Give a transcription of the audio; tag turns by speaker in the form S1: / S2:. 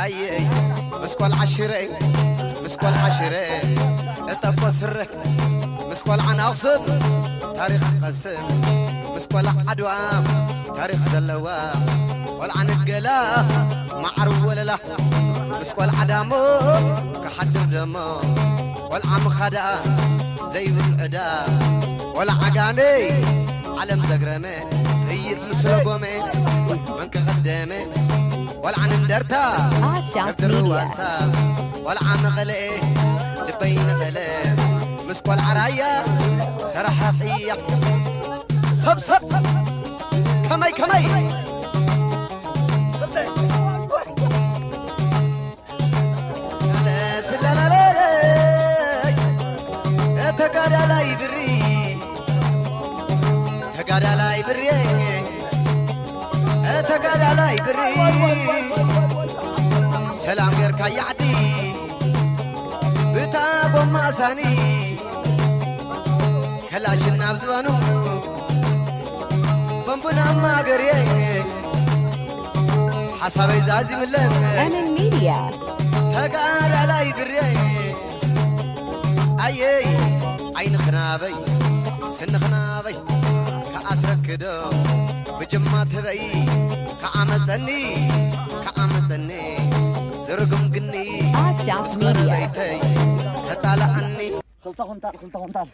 S1: أي مسكول عشرة مسكول عشرة اتقصر مسكول عن أغصب تاريخ قسم مسكول عدوى تاريخ زلوى والعن القلا معروف ولا لا مسكول عدامو كحد دمو والعم خدا زي الأدا والعقامي علم زقرمي هي مسلقومي من كخدامي والعن اندرتا سبت الروالتا والعن غلئي لبين غلئ مسكو العرايا سرحة فيا صب صب كمي كمي لا لا لا لا تقعد علي بري تقعد علي بري تقعد علي بري سلام غيرك يعدي بتابو ماساني كلاشنا بزبانو بمبنا ما قريه حسابي زازي ملن
S2: أنا الميديا
S1: تقعد علي بري أي عين خنابي سن خنابي كأسرك دو بجمع تبعي كعمزني كعمزني زرقم قني
S2: Action Media
S1: بيتي كتالا عني
S3: خلطة خنطال